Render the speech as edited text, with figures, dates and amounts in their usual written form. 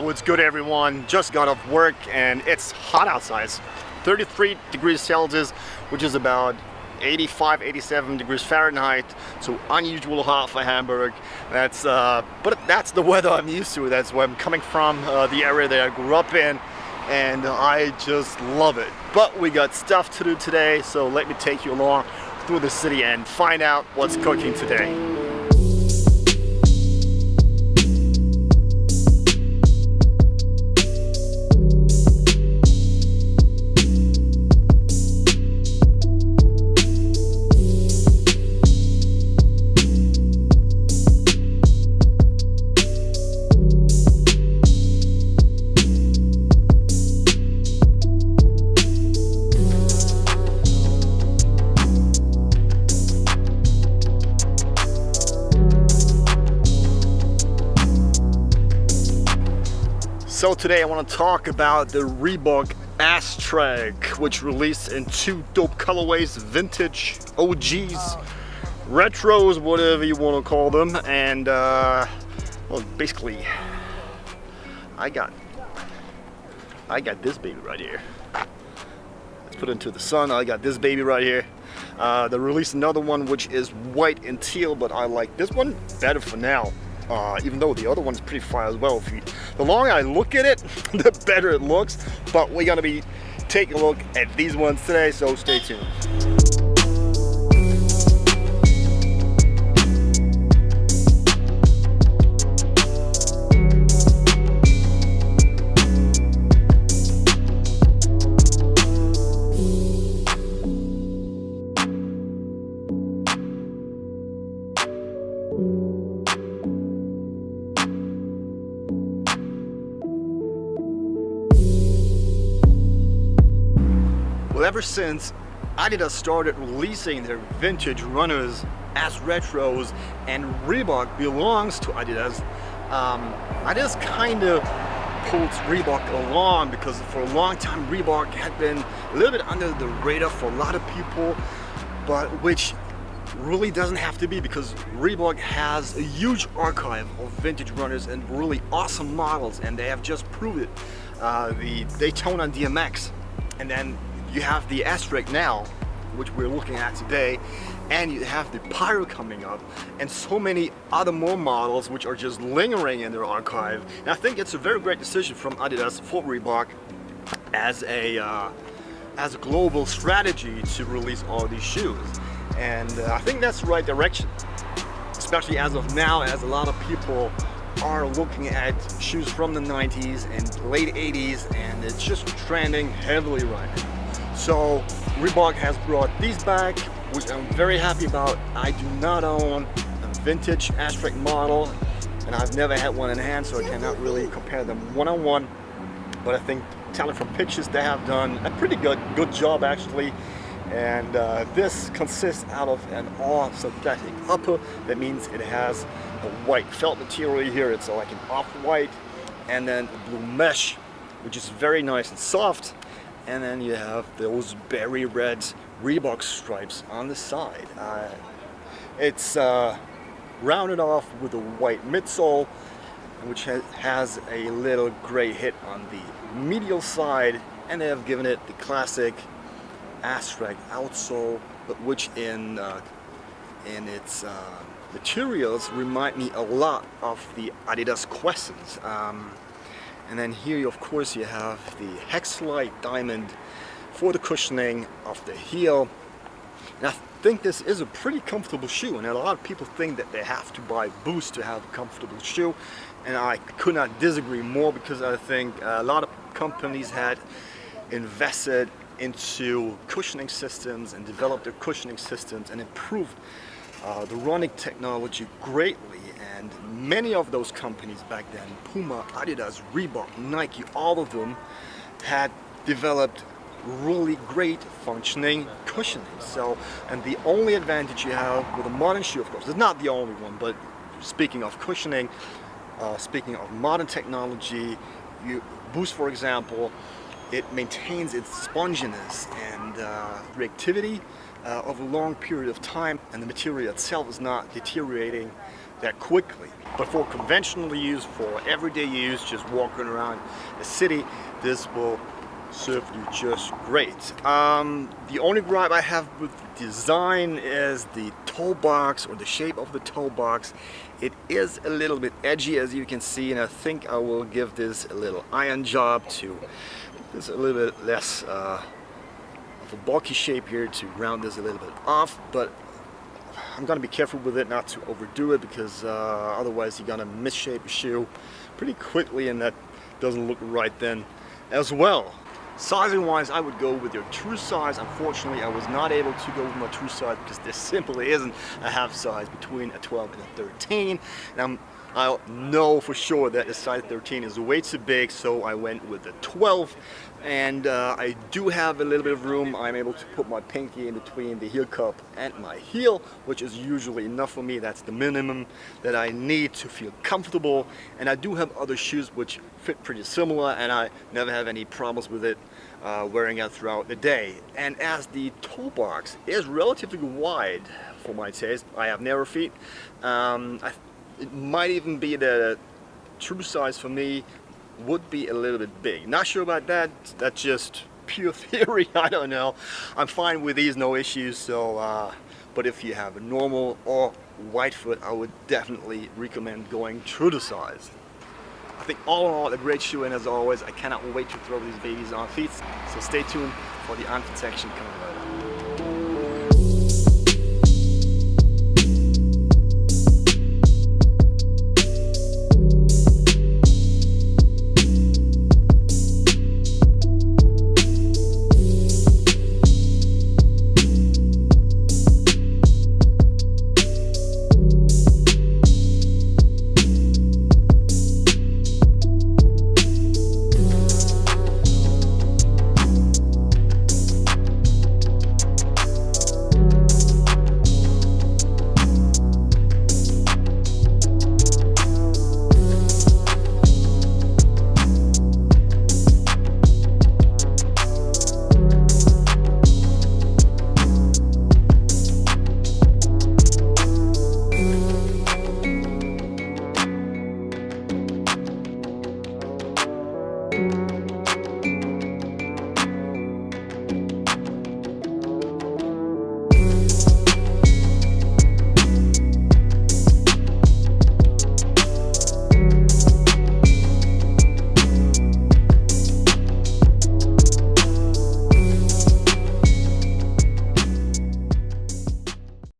What's good, everyone? Just got off work and it's hot outside. 33 degrees Celsius, which is about 85, 87 degrees Fahrenheit. So unusual hot for Hamburg. But that's the weather I'm used to. That's where I'm coming from, the area that I grew up in, and I just love it. But we got stuff to do today, so let me take you along through the city and find out what's cooking today. So today I want to talk about the Reebok Aztrek, which released in two dope colorways: vintage, OGs, retros, whatever you want to call them. And well, basically I got this baby right here. Let's put it into the sun. I got this baby right here. They released another one which is white and teal, but I like this one better for now. Even though the other one's pretty fire as well. The longer I look at it, the better it looks. But we're gonna be taking a look at these ones today, so stay tuned. Well, ever since Adidas started releasing their vintage runners as retros and Reebok belongs to Adidas, Adidas kind of pulls Reebok along, because for a long time Reebok had been a little bit under the radar for a lot of people, but which really doesn't have to be, because Reebok has a huge archive of vintage runners and really awesome models, and they have just proved it. The Daytona DMX, and then you have the Aztrek now, which we're looking at today, and you have the Pyro coming up, and so many other more models which are just lingering in their archive. And I think it's a very great decision from Adidas for Reebok as a global strategy to release all these shoes. And I think that's the right direction, especially as of now, as a lot of people are looking at shoes from the 90s and late 80s, and it's just trending heavily right now. So Reebok has brought these back, which I'm very happy about. I do not own a vintage Aztrek model, and I've never had one in hand, so I cannot really compare them one-on-one. But I think, telling from pictures, they have done a pretty good job actually. And this consists out of an all synthetic upper. That means it has a white felt material here. It's like an off-white, and then a blue mesh, which is very nice and soft. And then you have those berry red Reebok stripes on the side. It's rounded off with a white midsole, which has a little gray hit on the medial side, and they have given it the classic Aztrek outsole, but which in its materials remind me a lot of the Adidas Questons. And then here, of course, you have the Hexlite diamond for the cushioning of the heel. And I think this is a pretty comfortable shoe, and a lot of people think that they have to buy Boost to have a comfortable shoe, and I could not disagree more, because I think a lot of companies had invested into cushioning systems and developed their cushioning systems and improved the running technology greatly. And many of those companies back then, Puma, Adidas, Reebok, Nike, all of them had developed really great functioning cushioning. So, and the only advantage you have with a modern shoe, of course, it's not the only one, but speaking of cushioning, speaking of modern technology, Boost, for example, it maintains its sponginess and reactivity over a long period of time, and the material itself is not deteriorating that quickly. But for conventional use, for everyday use, just walking around the city, this will serve you just great. The only gripe I have with the design is the toe box, or the shape of the toe box. It is a little bit edgy, as you can see, and I think I will give this a little iron job to make this a little bit less of a bulky shape here, to round this a little bit off. But I'm gonna be careful with it not to overdo it, because otherwise you're gonna misshape a shoe pretty quickly, and that doesn't look right then as well. Sizing wise, I would go with your true size. Unfortunately, I was not able to go with my true size because there simply isn't a half size between a 12 and a 13. And I know for sure that a size 13 is way too big, so I went with a 12. And I do have a little bit of room. I'm able to put my pinky in between the heel cup and my heel, which is usually enough for me. That's the minimum that I need to feel comfortable. And I do have other shoes which fit pretty similar, and I never have any problems with it wearing it throughout the day. And as the toe box is relatively wide for my taste, I have narrow feet. It might even be the true size for me would be a little bit big. Not sure about that. That's just pure theory. I don't know. I'm fine with these, no issues. So, but if you have a normal or wide foot, I would definitely recommend going true to size. I think all in all, a great shoe, and as always, I cannot wait to throw these babies on feet. So stay tuned for the unfit section coming right up.